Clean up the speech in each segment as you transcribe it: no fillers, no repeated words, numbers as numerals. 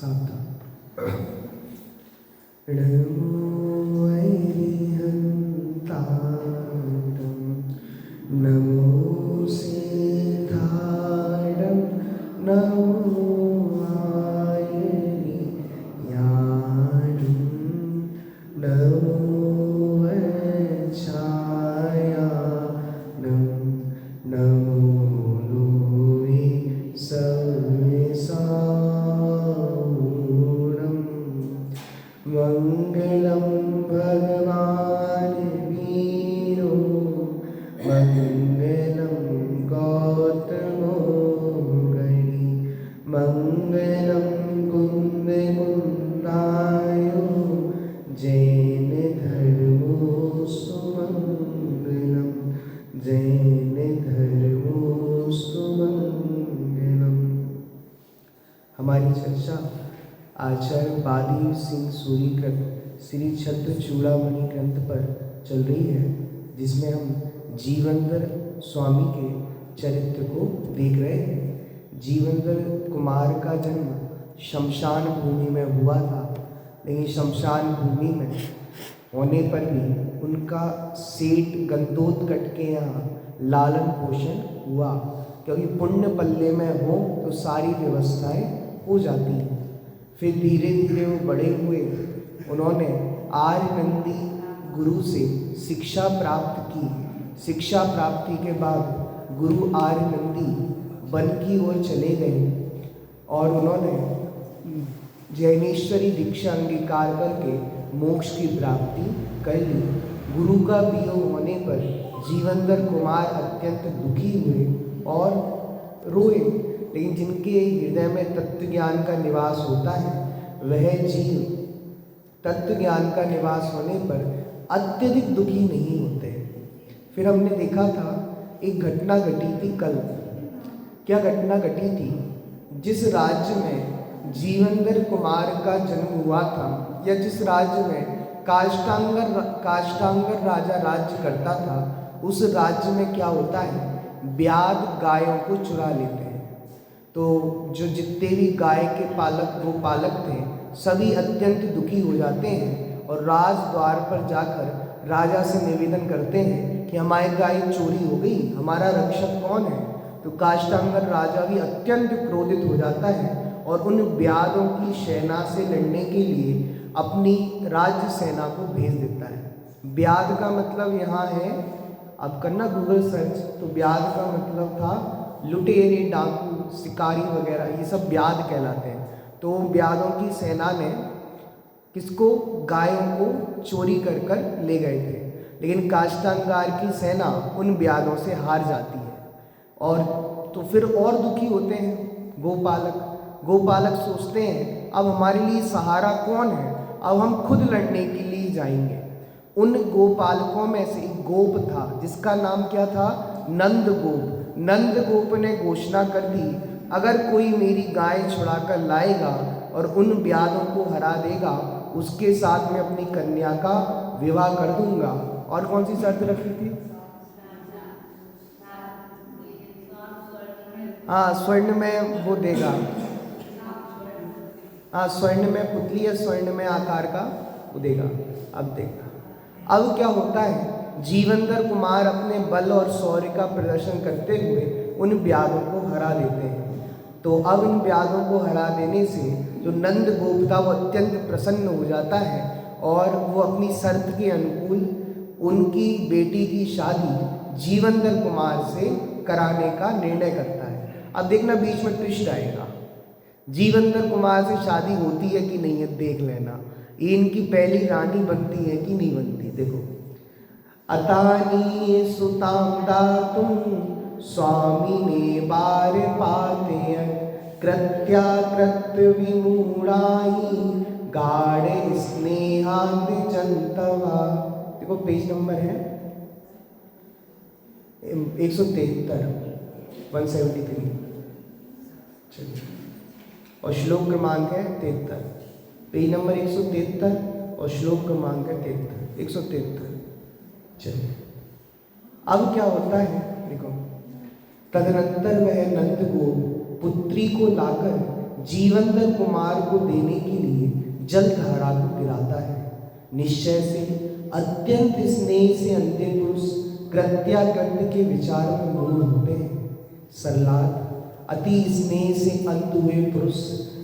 सावधान। नमो अरिहन्तारं नमो सिद्धारं नमो आयर्याणं नमो अच्छायानं नमो लोहे सव्यसाऊणं मंगलम भगवान वीरो मंगलम गौतमो गणी मंगलम कुंद कुंदायो जैन धर्मो सुमंगलम जैन धर्मो सुमंगलम। हमारी चर्चा आचार्य बादीव सिंह सूरीकृत श्री छत्र चूड़ामणि ग्रंथ पर चल रही है, जिसमें हम जीवनधर स्वामी के चरित्र को देख रहे हैं। जीवनधर कुमार का जन्म शमशान भूमि में हुआ था, लेकिन शमशान भूमि में होने पर भी उनका सेठ गंदोदकट के यहाँ लालन पोषण हुआ, क्योंकि पुण्य पल्ले में हो तो सारी व्यवस्थाएं हो जाती हैं। फिर धीरे धीरे वो बड़े हुए, उन्होंने आर्य नंदी गुरु से शिक्षा प्राप्त की। शिक्षा प्राप्ति के बाद गुरु आर्य नंदी वन की ओर चले गए और उन्होंने जैनेश्वरी दीक्षा अंगीकार करके मोक्ष की प्राप्ति कर ली। गुरु का वियोग होने पर जीवनधर कुमार अत्यंत दुखी हुए और रोए, लेकिन जिनके हृदय में तत्व ज्ञान का निवास होता है वह जीव तत्व ज्ञान का निवास होने पर अत्यधिक दुखी नहीं होते। फिर हमने देखा था एक घटना घटी थी कल। क्या घटना घटी थी? जिस राज्य में जीवनधर कुमार का जन्म हुआ था, या जिस राज्य में काष्टांगर राजा राज्य करता था, उस राज्य में क्या होता है, ब्याद गायों को चुरा लेते हैं। तो जो जितने भी गाय के गोपालक थे, सभी अत्यंत दुखी हो जाते हैं और राज द्वार पर जाकर राजा से निवेदन करते हैं कि हमारी गाय चोरी हो गई, हमारा रक्षक कौन है। तो काष्टांगर राजा भी अत्यंत क्रोधित हो जाता है और उन ब्यादों की सेना से लड़ने के लिए अपनी राज्य सेना को भेज देता है। ब्याद का मतलब यहाँ है, अब करना गूगल सर्च, तो ब्याद का मतलब था लुटेरे, डाकू, शिकारी वगैरह, ये सब ब्याद कहलाते हैं। तो ब्यादों की सेना ने किसको, गायों को चोरी कर कर ले गए थे, लेकिन काष्टांगार की सेना उन ब्यादों से हार जाती है। और तो फिर और दुखी होते हैं गोपालक सोचते हैं अब हमारे लिए सहारा कौन है, अब हम खुद लड़ने के लिए जाएंगे। उन गोपालकों में से एक गोप था जिसका नाम क्या था, नंदगोप। नंदगोप ने घोषणा कर दी, अगर कोई मेरी गाय छुड़ा कर लाएगा और उन ब्यादों को हरा देगा, उसके साथ मैं अपनी कन्या का विवाह कर दूंगा। और कौन सी शर्त रखी थी? हाँ, स्वर्ण में वो देगा, हाँ, स्वर्ण में पुतली या स्वर्ण में आकार का वो देगा। अब देखना, अब क्या होता है, जीवनधर कुमार अपने बल और शौर्य का प्रदर्शन करते हुए उन ब्यादों को हरा देते हैं। तो अब इन ब्यादों को हरा देने से जो नंद गोप था वो अत्यंत प्रसन्न हो जाता है और वो अपनी शर्त के अनुकूल उनकी बेटी की शादी जीवनधर कुमार से कराने का निर्णय करता है। अब देखना बीच में ट्विस्ट आएगा, जीवनधर कुमार से शादी होती है कि नहीं है देख लेना, ये इनकी पहली रानी बनती है कि नहीं बनती। देखो, अतानी सुताम दातुम स्वामी ने बार पाते कृत्या कृत्य विमूढ़ाई गाढ़ स्नेहांत चंतवा। देखो पेज नंबर है 173। चलिए, और श्लोक क्रमांक है 73। पेज नंबर 173 और श्लोक क्रमांक है 173। चलिए, अब क्या होता है, देखो, तदनंतर वह नंद को पुत्री को लाकर जीवंदर कुमार को देने के लिए जलधारा को गिराता है। निश्चय से अत्यंत स्नेह से अंत्य पुरुष कृत्याकृत्य के विचार में मूढ़ होते हैं। सरलाद, अति स्नेह से अंत हुए पुरुष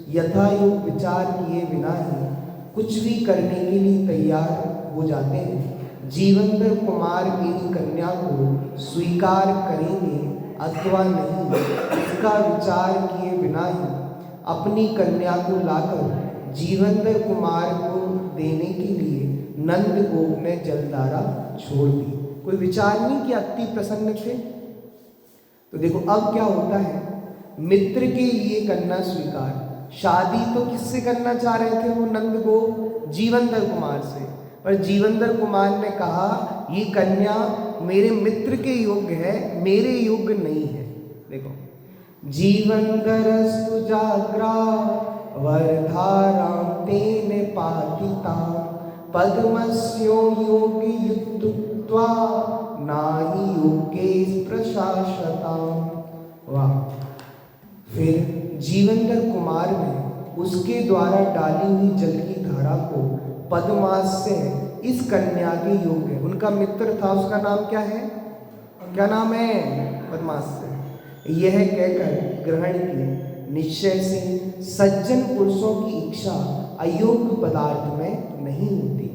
यथायोग विचार किए बिना ही कुछ भी करने के लिए तैयार हो जाते हैं। जीवंदर कुमार मेरी कन्या को स्वीकार करेंगे अथवा नहीं, इसका विचार किए बिना ही अपनी कन्या को लाकर जीवंदर कुमार को देने के लिए नंद गोप ने जलधारा छोड़ दी। कोई विचार नहीं कि अति प्रसन्न थे। तो देखो अब क्या होता है, मित्र के लिए कन्या स्वीकार। शादी तो किससे करना चाह रहे थे वो नंद गोप? जीवंदर कुमार से। पर जीवंदर कुमार ने कहा ये कन्या मेरे मित्र के योग्य है, मेरे योग्य नहीं है। देखो, जीवंदरस्तु जाग्रा वरधारां तेन पातितां पद्मस्यो योगी युक्त्वा नाहि योगे प्रशासतां। वाह। फिर जीवंदर कुमार ने उसके द्वारा डाली हुई जल की धारा को पद्मास्य इस कन्या के योग्य, उनका मित्र था, उसका नाम क्या है? क्या नाम है? पद्मास्य। यह कहकर ग्रहण किए। निश्चय से सज्जन पुरुषों की इच्छा अयोग्य पदार्थ में नहीं होती।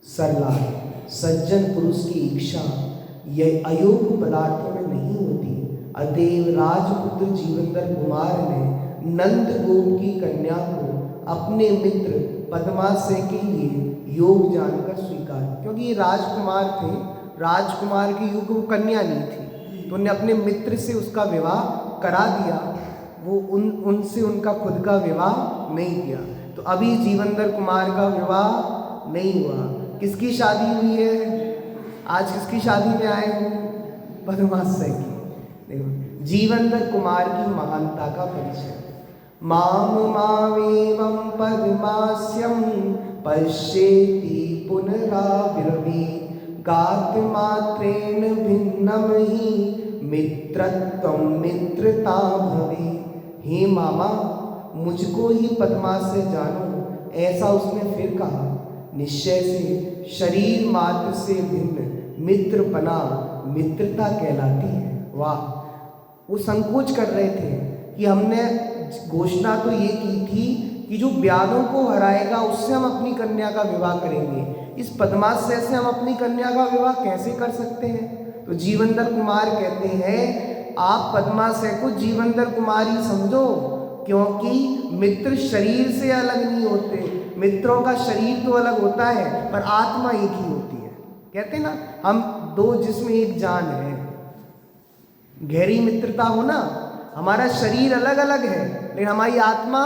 सरलाद, सज्जन पुरुष की इच्छा यह अयोग्य पदार्थों में नहीं होती। अतएव राजपुत्र जीवंदर कुमार ने नंद गोप की कन्या को अपने मित्र पद्मास्य के लिए योग जानकर स्वीकार, क्योंकि ये राजकुमार थे, राजकुमार के युग वो कन्या नहीं थी, तो उन्हें अपने मित्र से उसका विवाह करा दिया। वो उनसे उनका खुद का विवाह नहीं किया। तो अभी जीवंदर कुमार का विवाह नहीं हुआ। किसकी शादी हुई है? आज किसकी शादी में आए हो? पद्मास्य की। देखो, जीवंदर कुमार की महानता का परिचय। माम मामेवं पद्मास्यं पश्येति पुनराविर्भि गात्र मात्रेण भिन्नम ही मित्रत्वं मित्रता भवे। हे मामा, मुझको ही पद्मास्य जानो, ऐसा उसने फिर कहा। निश्चय से शरीर मात्र से भिन्न मित्रपना मित्रता कहलाती है। वाह। वो संकोच कर रहे थे कि हमने घोषणा तो ये की थी कि जो व्याधों को हराएगा उससे हम अपनी कन्या का विवाह करेंगे, इस पद्मास्य से हम अपनी कन्या का विवाह कैसे कर सकते हैं? तो जीवंदर कुमार कहते हैं आप पद्मास्य को जीवंदर कुमार ही समझो, क्योंकि मित्र शरीर से अलग नहीं होते। मित्रों का शरीर तो अलग होता है पर आत्मा एक ही होती है। कहते ना, हम दो जिसमें एक जान है। गहरी मित्रता हो ना, हमारा शरीर अलग अलग है लेकिन हमारी आत्मा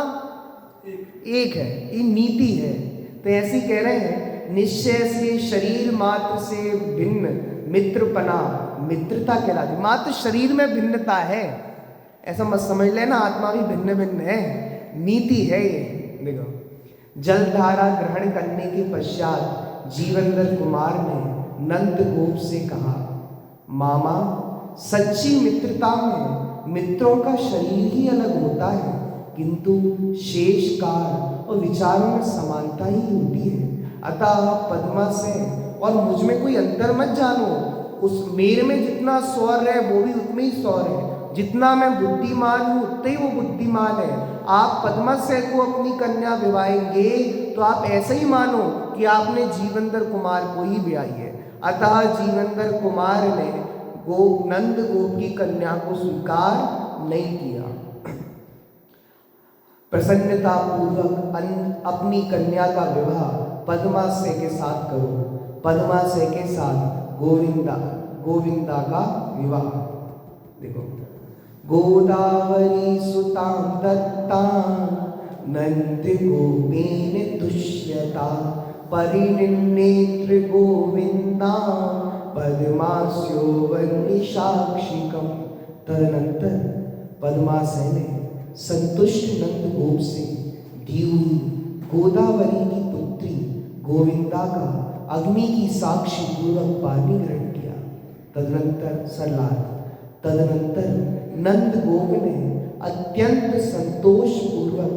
एक है। ये नीति है। तो ऐसी कह रहे हैं, निश्चय से शरीर मात्र से भिन्न मित्रपना मित्रता कहलाती। मात्र शरीर में भिन्नता है, ऐसा मत समझ लेना आत्मा भी भिन्न भिन्न है, नीति है ये। देखो, जलधारा ग्रहण करने के पश्चात जीवंदर कुमार ने नंद गोप से कहा, मामा, सच्ची मित्रता में मित्रों का शरीर ही अलग होता है, किंतु शेष काल और विचारों में समानता ही होती है। अतः पद्मास्य और मुझ में कोई अंतर मत जानो। उस मेरे में जितना स्वर है वो भी उतने ही स्वर है, जितना मैं बुद्धिमान हूँ उतने ही वो बुद्धिमान है। आप पद्मास्य को अपनी कन्या विवाहेंगे तो आप ऐसा ही मानो कि आपने जीवंदर कुमार को ही ब्याही है। अतः जीवंदर कुमार ने नंद गोप की कन्या को स्वीकार नहीं किया। प्रसन्नता पूर्वक अपनी कन्या का विवाह पद्मास्य के साथ करो। पद्मास्य के साथ गोविंदा का विवाह। देखो, गोदावरी सुतां दत्तां नंद गोपेन तुष्यता परिनिन्नेत्र गोविंदा पद्मास्यो वन्यसाक्षिकम। तदनंतर पद्मास्य ने संतुष्ट नंद गोप से दी हुई गोदावरी की पुत्री गोविंदा का अग्नि की साक्षी पूर्वक पानी ग्रहण किया। तदनंतर नंद गोप ने अत्यंत संतोष पूर्वक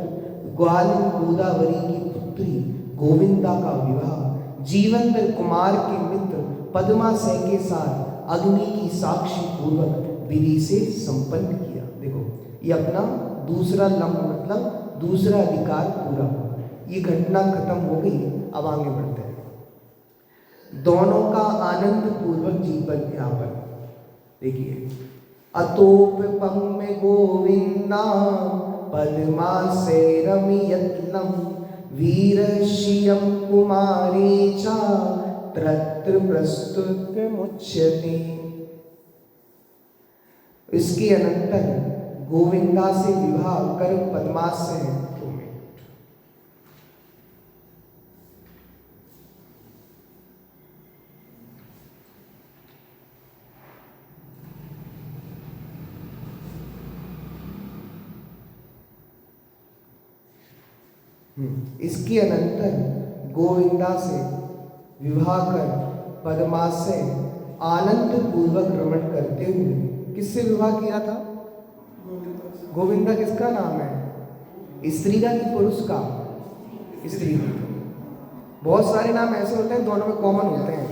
ग्वालिन गोदावरी की पुत्री गोविंदा का विवाह जीवंत कुमार के मित्र पद्माशय के साथ अग्नि की साक्षी पूर्वक विधि से संपन्न किया। देखो ये अपना दूसरा लंब मतलब दूसरा अधिकार पूरा हुआ, ये घटना खत्म हो गई। अब आगे बढ़ते हैं। दोनों का आनंद पूर्वक जीवन यापन। देखिए, अतोपम में गोविंदा पद्माशय रमयत्नम वीरश्रियं कुमारी चा तत्र प्रस्तुत मुच्यते। इसके अनंतर गोविंदा से विवाह कर पद्माशय इसके अनंतर गोविंदा से विवाह कर पद्माशय आनंद पूर्वक रमण करते हुए किससे विवाह किया था? गोविंदा किसका नाम है? स्त्री का कि पुरुष का? स्त्री का। बहुत सारे नाम ऐसे होते हैं दोनों में कॉमन होते हैं,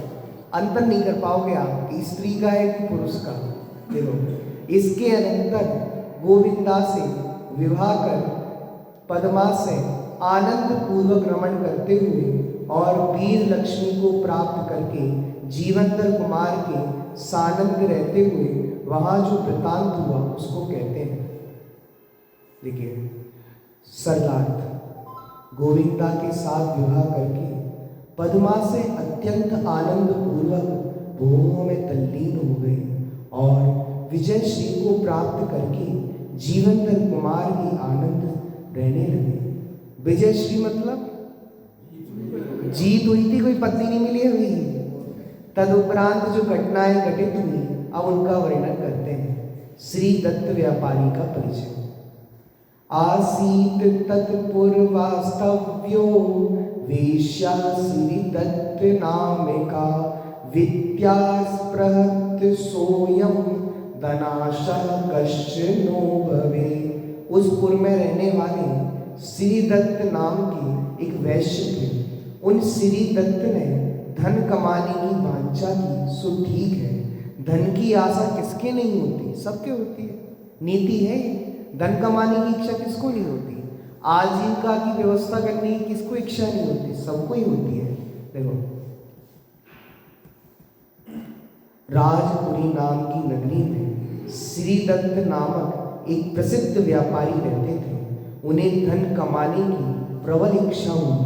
अंतर नहीं कर पाओगे आप कि स्त्री का है कि पुरुष का। देखो, इसके अनंतर गोविंदा से विवाह कर पद्माशय आनंद पूर्वक रमण करते हुए और वीर लक्ष्मी को प्राप्त करके जीवंतर कुमार के सानंद रहते हुए वहाँ जो वृतांत हुआ उसको कहते हैं। देखिए, सरलार्थ गोविंदा के साथ विवाह करके पद्माशय अत्यंत आनंद पूर्वक भोगों में तल्लीन हो गए और विजय श्री को प्राप्त करके जीवंतर कुमार की आनंद रहने लगे। विजय श्री मतलब जीत हुई थी, कोई पत्नी नहीं मिली अभी। तदुपरांत जो घटनाएं घटित हुई अब उनका वर्णन करते हैं। श्री दत्त व्यापारी का परिचय। आसीत तत्पूर्वास्तव्यो वेश्या श्री दत्त नामिका विद्यास्पृहत सोयम धनाशा कश्च नो भवे। उस पुर में रहने वाले श्री दत्त नाम की एक वैश्य थे। उन श्री दत्त ने धन कमाने की वांछा की, सो ठीक है, धन की आशा किसके नहीं होती? सबके होती है, नीति है। धन कमाने की इच्छा किसको नहीं होती? आजीविका की व्यवस्था करने की किसको इच्छा नहीं होती? सबको ही होती है। देखो, राजपुरी नाम की नगरी में श्री दत्त नामक एक प्रसिद्ध व्यापारी रहते थे। उन्हें धन कमाने की प्रबल इच्छा हुई,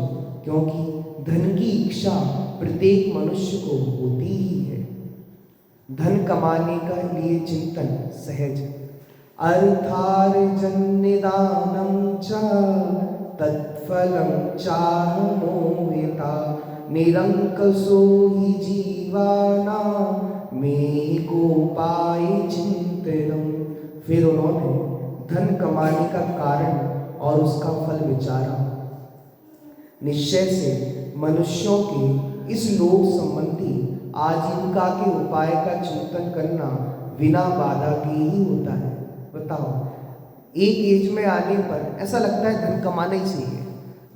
क्योंकि धन की इच्छा प्रत्येक मनुष्य को होती ही है। धन कमाने का लिए चिंतन सहज। अर्थार्जन निदानम च तत्फलम चाहमोहिता निरंकसो हि जीवाना में गोपाय चिंतनम। फिर उन्होंने धन कमाने का कारण और उसका फल विचारा। निश्चय से मनुष्यों के इस लोक संबंधी आजीविका के उपाय का चिंतन करना बिना बाधा के ही होता है। बताओ, एक एज में आने पर ऐसा लगता है धन कमाना ही चाहिए,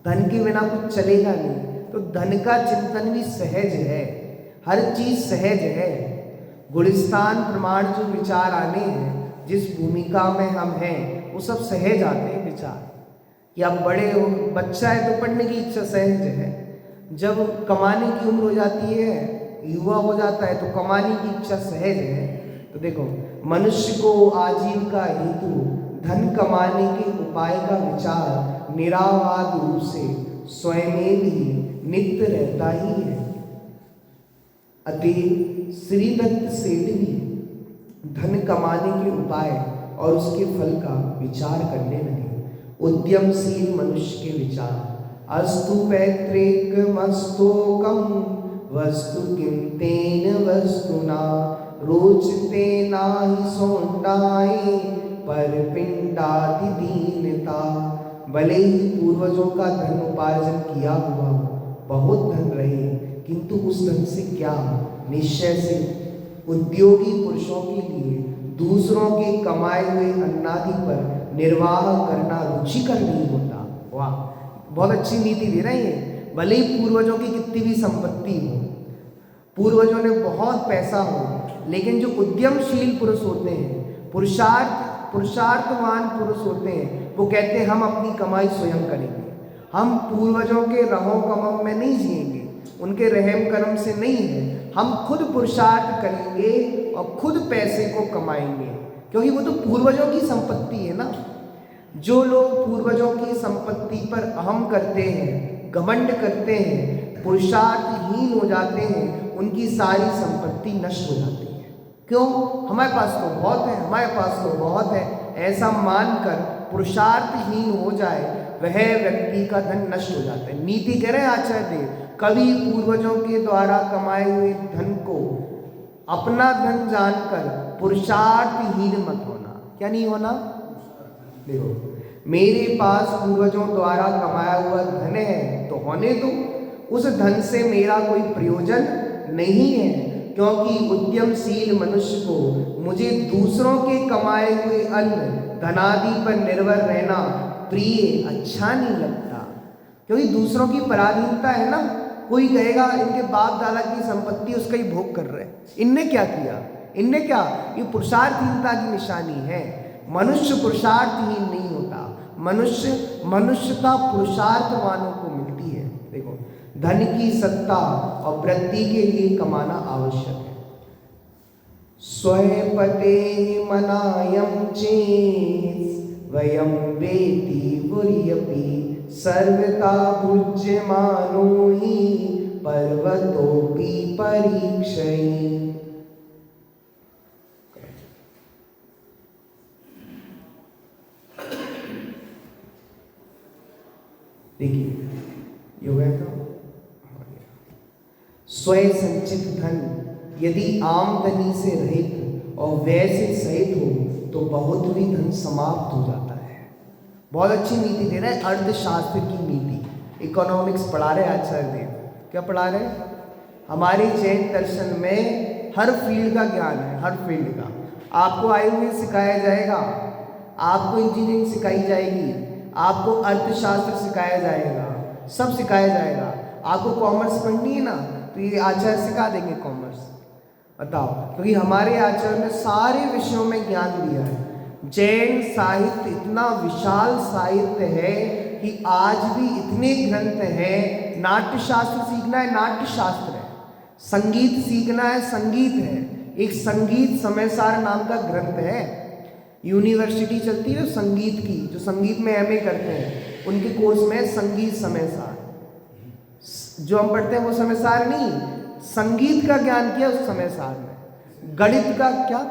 धन के बिना कुछ चलेगा नहीं। तो धन का चिंतन भी सहज है, हर चीज सहज है। गुलिस्तान प्रमाण जो विचार आने हैं, जिस भूमिका में हम हैं, वो सब सहज आते हैं विचार। या बड़े हो, बच्चा है तो पढ़ने की इच्छा सहज है, जब कमाने की उम्र हो जाती है, युवा हो जाता है, तो कमाने की इच्छा सहज है। तो देखो, मनुष्य को आजीविका हेतु धन कमाने के उपाय का विचार निरावाद रूप से स्वयं ही नित्य रहता ही है। अतः श्रीदत्त सेठ भी धन कमाने के उपाय और उसके फल का विचार करने लगे। उद्यमशील मनुष्य के विचार। अस्तु पैतृकमस्तोकम वस्तु किंतेन वस्तुना रोचते नाहि सौंडाए पर पिंडादि दीनता। भले ही पूर्वजों का धन उपार्जन किया हुआ बहुत धन रहे, किंतु उस धन से क्या? निश्चय से उद्योगी पुरुषों के लिए दूसरों के कमाए हुए अन्नादि पर निर्वाह करना रुचिकर नहीं होता। वाह, बहुत अच्छी नीति दे रहे हैं। भले ही पूर्वजों की कितनी भी संपत्ति हो, पूर्वजों ने बहुत पैसा हो, लेकिन जो उद्यमशील पुरुष होते हैं, पुरुषार्थवान पुरुष होते हैं, वो कहते हैं हम अपनी कमाई स्वयं करेंगे। हम पूर्वजों के रहो कमम में नहीं जिएंगे, उनके रहम करम से नहीं है। हम खुद पुरुषार्थ करेंगे और खुद पैसे को कमाएंगे, क्योंकि वो तो पूर्वजों की संपत्ति है ना। जो लोग पूर्वजों की संपत्ति पर अहम करते हैं, घमंड करते हैं, पुरुषार्थहीन हो जाते हैं, उनकी सारी संपत्ति नष्ट हो जाती है। क्यों? हमारे पास तो बहुत है, हमारे पास तो बहुत है, ऐसा मानकर पुरुषार्थहीन हो जाए, वह व्यक्ति का धन नष्ट हो जाता है। नीति कह रहे हैं आचार्य देव, कभी पूर्वजों के द्वारा कमाए हुए धन को अपना धन जानकर पुरुषार्थहीन मत होना। क्या नहीं होना? देखो, मेरे पास पूर्वजों द्वारा कमाया हुआ धन है तो होने दो, उस धन से मेरा कोई प्रयोजन नहीं है, क्योंकि उद्यमशील मनुष्य को मुझे दूसरों के कमाए हुए अन्न धनादि पर निर्भर रहना प्रिय अच्छा नहीं लगता। क्योंकि दूसरों की पराधीनता है ना। कोई कहेगा इनके बाप दादा की संपत्ति उसका ही भोग कर रहे हैं, इनने क्या किया, इनने क्या, ये पुरुषार्थहीनता की निशानी है। मनुष्य पुरुषार्थहीन नहीं होता, मनुष्यता पुरुषार्थवानों को मिलती है। देखो, धन की सत्ता और वृद्धि के लिए कमाना आवश्यक है। स्वयपते मनायम चेत् वयम वेति बुर्यपि सर्वता भुज्यमानो हि पर्वतोपि परीक्षयि। देखिए, ये हो गया था। स्वयं संचित धन यदि आमदनी से रहित और व्यय से सहित हो तो बहुत भी धन समाप्त हो जाता है। बहुत अच्छी नीति दे रहे हैं, अर्थशास्त्र की नीति। इकोनॉमिक्स पढ़ा रहे आचार्य देव। क्या पढ़ा रहे? हमारे जैन दर्शन में हर फील्ड का ज्ञान है, हर फील्ड का। आपको आयुर्वेद सिखाया जाएगा, आपको इंजीनियरिंग सिखाई जाएगी, आपको अर्थशास्त्र सिखाया जाएगा, सब सिखाया जाएगा। आपको कॉमर्स पढ़नी है ना, तो ये आचार्य सिखा देंगे कॉमर्स। बताओ, क्योंकि हमारे आचार्य ने सारे विषयों में ज्ञान दिया है। जैन साहित्य इतना विशाल साहित्य है कि आज भी इतने ग्रंथ हैं। नाट्यशास्त्र सीखना है, नाट्यशास्त्र है। संगीत सीखना है, संगीत है। एक संगीत समयसार नाम का ग्रंथ है। यूनिवर्सिटी चलती है संगीत की, जो संगीत में एमए करते हैं, उनके कोर्स में संगीत समयसार। जो हम पढ़ते हैं वो समयसार नहीं, संगीत का ज्ञान किया उस समयसार में। गणित का क्या,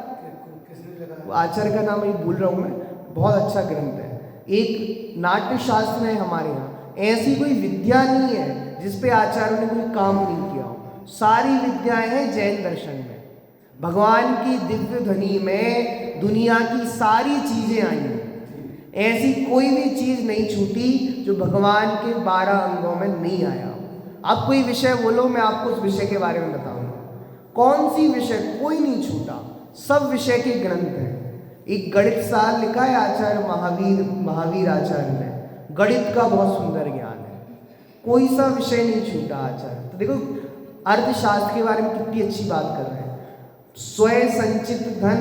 आचार्य का नाम ही भूल रहा हूँ मैं, बहुत अच्छा ग्रंथ है। एक नाट्यशास्त्र है हमारे यहाँ। ऐसी कोई विद्या नहीं है जिस पे आचार्य ने कोई काम नहीं किया हो। सारी विद्याएं हैं जैन दर्शन में। भगवान की दिव्य ध्वनि में दुनिया की सारी चीजें आई हैं। ऐसी कोई भी चीज नहीं छूटी जो भगवान के 12 अंगों में नहीं आया। आप कोई विषय बोलो, मैं आपको उस विषय के बारे में बताऊंगा। कौन सी विषय, कोई नहीं छूटा, सब विषय के ग्रंथ हैं। एक गणित सार लिखा है आचार्य महावीर आचार्य ने। गणित का बहुत सुंदर ज्ञान है, कोई सा विषय नहीं छूटा आचार्य। तो देखो, अर्थशास्त्र के बारे में कितनी अच्छी बात कर रहे हैं। स्वयं संचित धन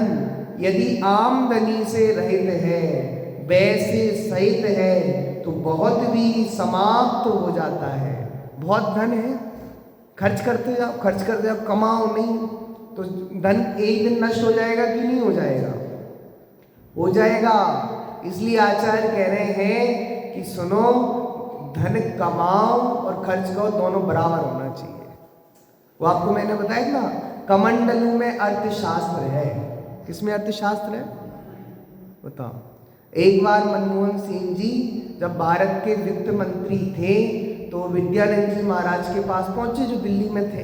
यदि आमदनी से रहित है, व्यय से सहित है, तो बहुत भी समाप्त हो जाता है। बहुत धन है, खर्च करते जाओ, कमाओ नहीं तो धन एक दिन नष्ट हो जाएगा कि नहीं हो जाएगा? हो जाएगा। इसलिए आचार्य कह रहे हैं कि सुनो, धन कमाओ और खर्च करो, दोनों बराबर होना चाहिए। वो आपको मैंने बताया ना, कमंडलू में अर्थशास्त्र है। किसमें अर्थशास्त्र है बताओ? एक बार मनमोहन सिंह जी जब भारत के वित्त मंत्री थे तो विद्यानंद जी महाराज के पास पहुंचे, जो दिल्ली में थे,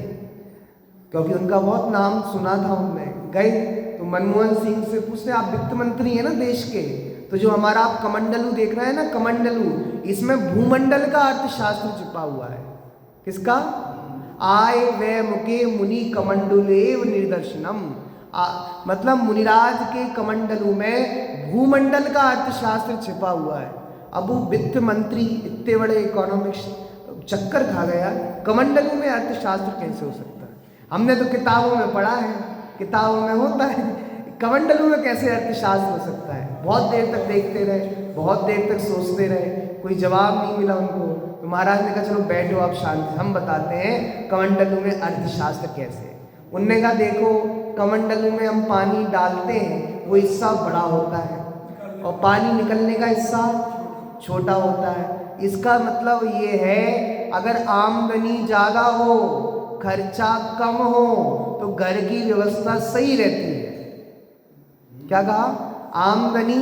क्योंकि उनका बहुत नाम सुना था। उनने गए तो मनमोहन सिंह से पूछते, आप वित्त मंत्री हैं ना देश के, तो जो हमारा आप कमंडलू देख रहे हैं ना, कमंडलू, इसमें भूमंडल का अर्थशास्त्र छिपा हुआ है। किसका? आय व्यय मुके मुनि कमंडलेव निर्दर्शनम। मतलब मुनिराज के कमंडलू में भूमंडल का अर्थशास्त्र छिपा हुआ है। अब वो वित्त मंत्री इतने बड़े इकोनॉमिक्स चक्कर खा गया, कमंडलू में अर्थशास्त्र कैसे हो सकता है? हमने तो किताबों में पढ़ा है, किताबों में होता है, कमंडलू में कैसे अर्थशास्त्र हो सकता है? बहुत देर तक देखते रहे, बहुत देर तक सोचते रहे, कोई जवाब नहीं मिला उनको। तो महाराज ने कहा चलो बैठो आप शांति, हम बताते हैं कमंडलू में अर्थशास्त्र कैसे है। उनने कहा देखो, कमंडलू में हम पानी डालते हैं, वो हिस्सा बड़ा होता है और पानी निकलने का हिस्सा छोटा होता है। इसका मतलब ये है अगर आमदनी ज़्यादा हो, खर्चा कम हो, तो घर की व्यवस्था सही रहती है। क्या कहा? आमदनी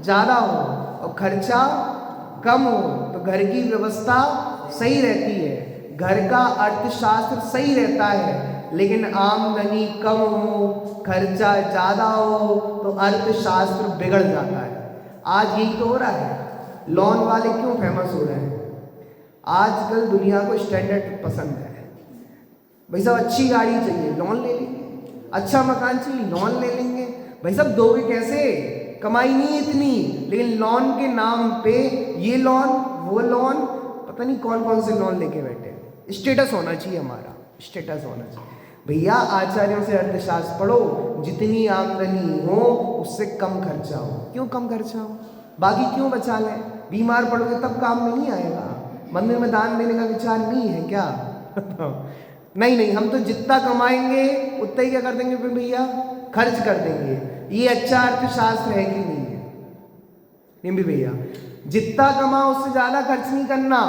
ज़्यादा हो और खर्चा कम हो तो घर की व्यवस्था सही रहती है, घर का अर्थशास्त्र सही रहता है। लेकिन आमदनी कम हो, खर्चा ज़्यादा हो तो अर्थशास्त्र बिगड़ जाता है। आज यही तो हो रहा है। लोन वाले क्यों फेमस हो रहे हैं? आजकल दुनिया को स्टैंडर्ड पसंद है। भाई साहब अच्छी गाड़ी चाहिए, लोन ले लेंगे। अच्छा मकान चाहिए, लोन ले लेंगे। भाई साहब दोगे कैसे? कमाई नहीं है इतनी, लेकिन लोन के नाम पे ये लोन वो लोन, पता नहीं कौन कौन से लोन लेके बैठे। स्टेटस होना चाहिए, हमारा स्टेटस होना चाहिए। भैया आचार्यों से अर्थशास्त्र पढ़ो, जितनी आमदनी हो उससे कम खर्चा हो। क्यों कम खर्चा हो? बाकी क्यों बचा लें? बीमार पड़ोगे तब काम में नहीं आएगा। मंदिर में दान देने का विचार नहीं है क्या? नहीं, हम तो जितना कमाएंगे उतना ही क्या कर देंगे फिर भैया? खर्च कर देंगे। ये अच्छा अर्थशास्त्र है कि नहीं है? नहीं भी भैया, जितना कमाओ उससे ज़्यादा खर्च नहीं करना,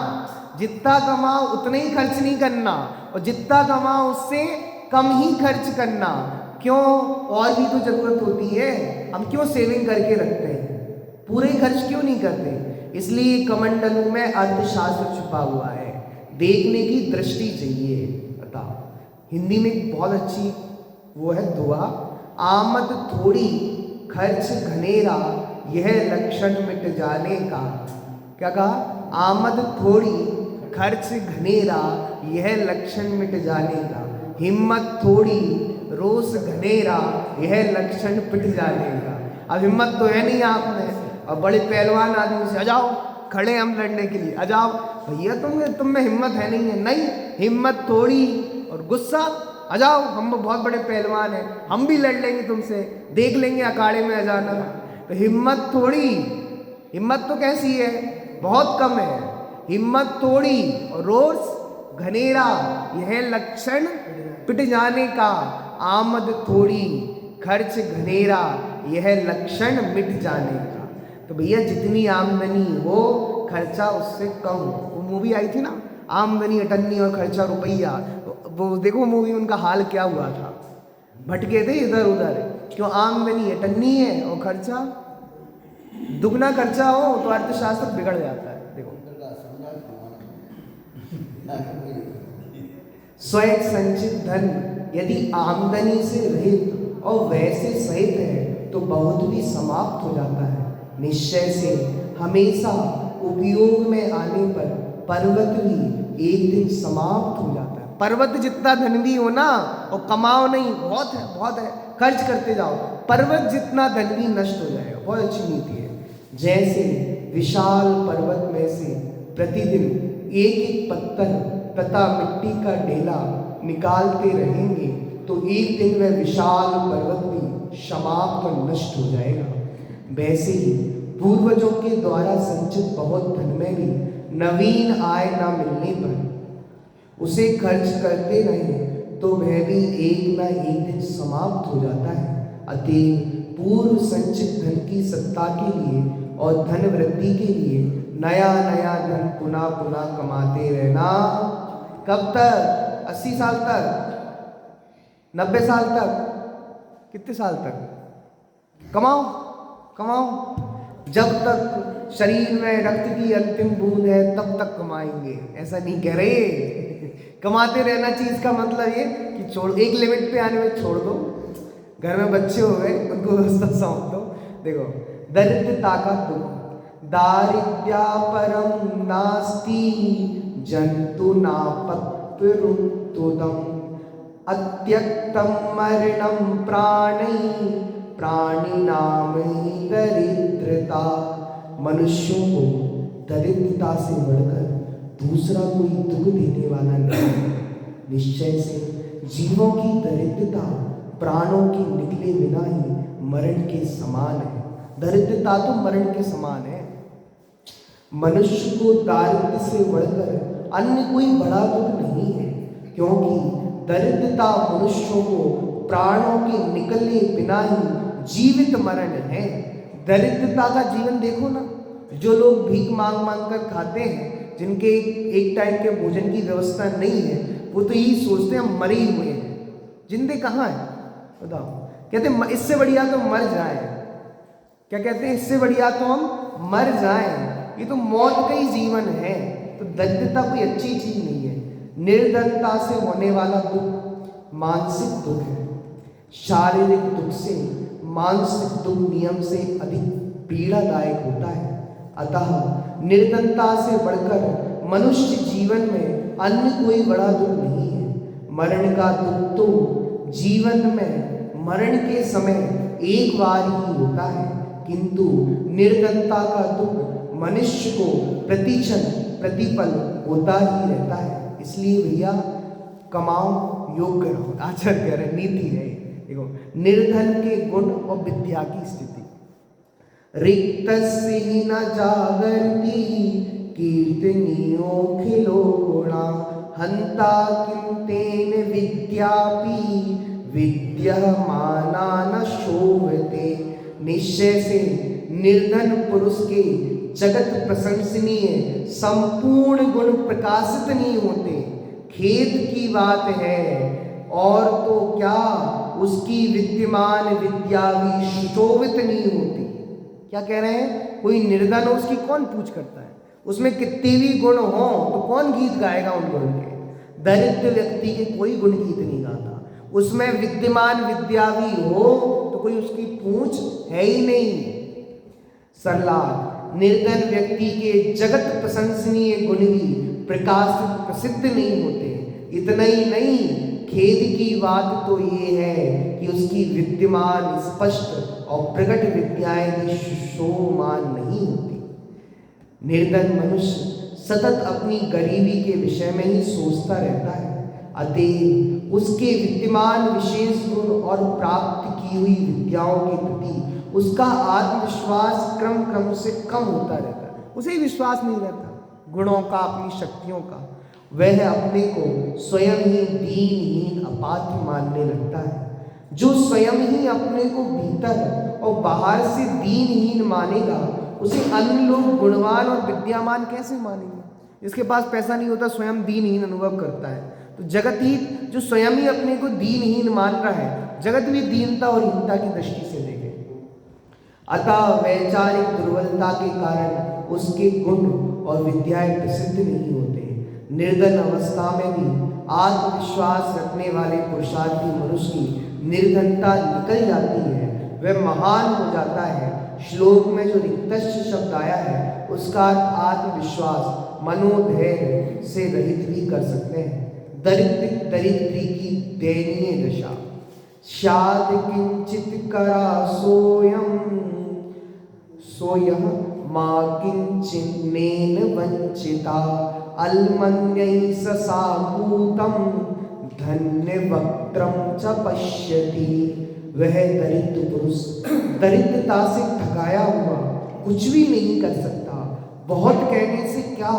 जितना कमाओ उतना ही खर्च नहीं करना, और जितना कमाओ उससे कम ही खर्च करना। क्यों? और भी तो जरूरत होती है। हम क्यों सेविंग करके रखते हैं? पूरे खर्च क्यों नहीं करते? इसलिए कमंडलू में अर्थशास्त्र छुपा हुआ है। देखने की दृष्टि चाहिए। बताओ, हिंदी में बहुत अच्छी वो है दुआ, आमद थोड़ी खर्च घनेरा, यह लक्षण मिट जाने का। क्या कहा? आमद थोड़ी खर्च घनेरा, यह लक्षण मिट जाने का। हिम्मत थोड़ी रोष घनेरा, यह लक्षण पिट जाने का। अब हिम्मत तो है नहीं आप में, और बड़े पहलवान आदमी से आ जाओ, खड़े हम लड़ने के लिए, आ जाओ भैया, तुम में हिम्मत है नहीं है? नहीं, हिम्मत थोड़ी और गुस्सा, आ जाओ हम बहुत बड़े पहलवान हैं, हम भी लड़ लेंगे तुमसे, देख लेंगे अखाड़े में आ जाना। तो हिम्मत थोड़ी, हिम्मत तो कैसी है? बहुत कम है। हिम्मत थोड़ी और रोष घनेरा, यह लक्षण पिट जाने का। आमद थोड़ी खर्च घनेरा, यह लक्षण मिट जाने का। तो भैया जितनी आमदनी हो खर्चा उससे कम हो। वो मूवी आई थी ना, आमदनी अटन्नी और खर्चा रुपया, तो वो देखो मूवी, उनका हाल क्या हुआ था। भटके थे इधर उधर, क्यों? आमदनी अटन्नी है और खर्चा दुगना खर्चा हो तो अर्थशास्त्र बिगड़ जाता है। देखो, स्वयं संचित धन यदि आमदनी से रहित और वैसे सहित है तो बहुत भी समाप्त हो जाता है। निश्चय से हमेशा उपयोग में आने पर पर्वत भी एक दिन समाप्त हो जाता है। पर्वत जितना धन भी हो ना, और कमाओ नहीं, बहुत है बहुत है, खर्च करते जाओ, पर्वत जितना धन भी नष्ट हो जाएगा। बहुत अच्छी नीति है। जैसे विशाल पर्वत में से प्रतिदिन एक एक पत्थर तथा मिट्टी का ढेला निकालते रहेंगे तो एक दिन वह विशाल पर्वत भी समाप्त और नष्ट हो जाएगा। वैसे ही पूर्वजों के द्वारा संचित बहुत धन में भी नवीन आय न मिलने पर उसे खर्च करते रहे तो वह भी एक न एक दिन समाप्त हो जाता है। अतएव पूर्व संचित धन की सत्ता के लिए और धन वृद्धि के लिए नया नया धन पुनः पुनः कमाते रहना। कब तक? 80 साल तक, 90 साल तक, कितने साल तक कमाओ कमाओ, जब तक शरीर में रक्त की अंतिम बूंद है तब तक कमाएंगे। ऐसा नहीं कह रहे, कमाते रहना चीज का मतलब ये कि छोड़, एक लिमिट पे आने में छोड़ दो। घर में बच्चे हो गए, उनको व्यवस्था सौंप दो। देखो, दरिद्रता का दुख, दारिद्र्या परम नास्ति जंतु नापत्रुतुदम। अत्यक्तम मरणम प्राणी प्राणिनाम ही दरिद्रता। मनुष्यों को दरिद्रता से बढ़कर दूसरा कोई दुख देने वाला नहीं है। निश्चय से जीवों की दरिद्रता प्राणों की निकले बिना ही मरण के समान है। दरिद्रता तो मरण के समान है। मनुष्य को दारिद्र्य से बढ़कर अन्य कोई बड़ा दुख नहीं है, क्योंकि दरिद्रता मनुष्यों को प्राणों के निकले बिना ही जीवित मरण है। दरिद्रता का जीवन देखो ना, जो लोग भीख मांग मांग कर खाते हैं, जिनके एक टाइम के भोजन की व्यवस्था नहीं है, वो तो यही सोचते हैं मरे ही हुए हैं, जिंदे कहाँ हैं बताओ। कहते हैं इससे बढ़िया तो मर जाए। क्या कहते हैं? इससे बढ़िया तो हम मर जाएं, ये तो मौत का ही जीवन है। तो दरिद्रता कोई अच्छी चीज नहीं है। निर्धनता से होने वाला दुख मानसिक दुख है। शारीरिक दुख से मानसिक दुख नियम से अधिक पीड़ादायक होता है। अतः निर्धनता से बढ़कर मनुष्य जीवन में अन्य कोई बड़ा दुख नहीं है। मरण का दुख तो जीवन में मरण के समय एक बार ही होता है, किंतु निर्धनता का दुख मनुष्य को प्रतिक्षण प्रतिपल होता ही रहता है। इसलिए भैया कमाओ, योग करो। आचार्य कह रहे नीति है। देखो, निर्धन के गुण और विद्या की स्थिति। रिक्तस्य हि न जागर्ति कीर्तनीयो खिलो गुणा हंता किं तेन विद्यापि विद्यमाना न शोभते। निश्चय से निर्धन पुरुष के जगत प्रशंसनीय संपूर्ण गुण प्रकाशित नहीं होते। खेद की बात है, और तो क्या उसकी विद्यमान विद्या भी सुशोभित नहीं होती। क्या कह रहे हैं? कोई निर्धन हो उसकी कौन पूछ करता है? उसमें कितने भी गुण हो तो कौन गीत गाएगा उन गुण के? दरिद्र व्यक्ति के कोई गुण गीत नहीं गाता। उसमें विद्यमान विद्या भी हो तो कोई उसकी पूछ है ही नहीं। सरलाद, निर्धन व्यक्ति के जगत प्रशंसनीय गुण भी प्रकाशित प्रसिद्ध नहीं होते। इतना ही नहीं, खेद की बात तो ये है कि उसकी विद्यमान स्पष्ट और प्रकट विद्याएं भी शोभमान नहीं होती। निर्धन मनुष्य सतत अपनी गरीबी के विषय में ही सोचता रहता है। अतएव उसके विद्यमान विशेष गुण और प्राप्त की हुई विद्याओं के प्रति उसका आत्मविश्वास क्रम क्रम से कम होता रहता है। उसे विश्वास नहीं रहता गुणों का, अपनी शक्तियों का। वह अपने को स्वयं ही दीनहीन अपात्र मानने लगता है। जो स्वयं ही अपने को भीतर और बाहर से दीनहीन मानेगा, उसे अन्य लोग गुणवान और विद्यामान कैसे मानेंगे? जिसके पास पैसा नहीं होता स्वयं दीनहीन अनुभव करता है, तो जगत ही जो स्वयं ही अपने को दीनहीन मान रहा है, जगत भी दीनता और हीनता की दृष्टि से देखे। अतः वैचारिक दुर्बलता के कारण उसके गुण और विद्याएं प्रसिद्ध नहीं होते। निर्धन अवस्था में भी आत्मविश्वास रखने वाले पुरुषार्थी मनुष्य की निर्धनता निकल जाती है, वह महान हो जाता है। श्लोक में जो रिक्तस्य शब्द आया है उसका आत्मविश्वास मनोधैर्य से रहित भी कर सकते हैं। दरिद्री की दयनीय दशा। शाद किंचित करा सोयम मां किंचिन्नेन वंचिता अल्मन्यै ससाकूतम धन्य वक्त्रम च पश्यति। वह दरिद्र पुरुष दरिद्रता से ठगाया हुआ कुछ भी नहीं कर सकता। बहुत कहने से क्या,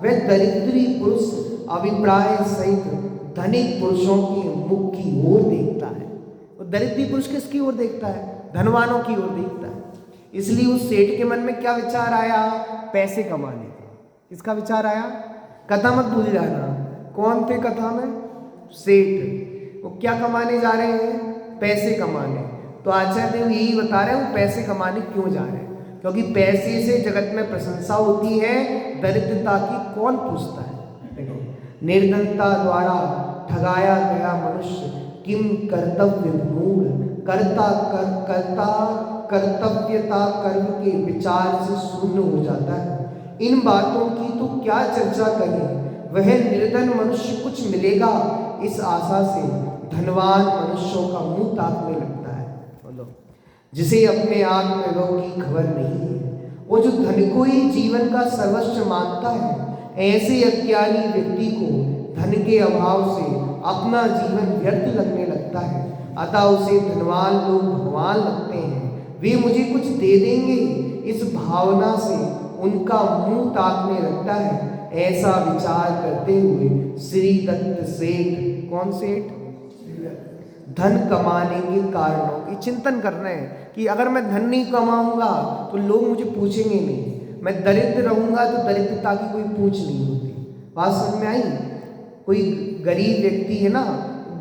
वह दरिद्री पुरुष अभिप्राय सहित धनिक पुरुषों के मुख की ओर देखता है। वो दरिद्री पुरुष किसकी ओर देखता है? धनवानों की ओर देखता है। इसलिए उस सेठ के मन में क्या विचार आया? पैसे कमाने का। किसका विचार आया? कथा मत भूल जाना। कौन थे कथा में? सेठ। वो क्या कमाने जा रहे हैं? पैसे कमाने। तो आचार्य देव यही बता रहे हैं वो पैसे कमाने क्यों जा रहे हैं, क्योंकि पैसे से जगत में प्रशंसा होती है, दरिद्रता की कौन पूछता है। देखो, निर्धनता द्वारा ठगाया गया मनुष्य किम कर्तव्य मूल कर्तव्यता कर्म के विचार से शून्य हो जाता है। इन बातों की तो क्या चर्चा करें। वह निर्धन मनुष्य कुछ मिलेगा इस आशा से धनवान मनुष्यों का मुंह ताकने लगता है। बोलो, जिसे अपने आप में रोग की खबर नहीं है, वो जो धन को ही जीवन का सर्वस्व मानता है, ऐसे अज्ञानी व्यक्ति को धन के अभाव से अपना जीवन व्यर्थ लगने लगता है। अतः उसे धनवान लोग भगवान लगते हैं, वे मुझे कुछ दे देंगे, इस भावना से उनका मुंह ताकने लगता है। ऐसा विचार करते हुए श्री दत्त सेठ, कौन सेठ, धन कमाने के कारणों की चिंतन कर रहे हैं कि अगर मैं धन नहीं कमाऊंगा तो लोग मुझे पूछेंगे नहीं, मैं दरिद्र रहूंगा तो दरिद्रता की कोई पूछ नहीं होती। बात समझ में आई? कोई गरीब व्यक्ति है ना,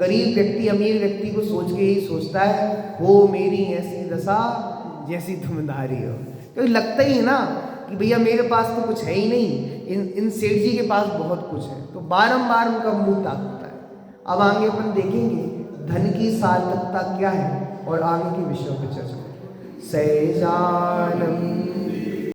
गरीब व्यक्ति अमीर व्यक्ति को सोच के ही सोचता है, हो मेरी ऐसी दशा जैसी तुम धारी हो। तो लगता ही है ना कि भैया मेरे पास तो कुछ है ही नहीं, इन सेठ जी के पास बहुत कुछ है, तो बारंबार उनका मुंह ताकता है। अब आगे अपन देखेंगे धन की सार्थकता क्या है और आगे के विषयों पर चर्चा करेंगे। सहजानंद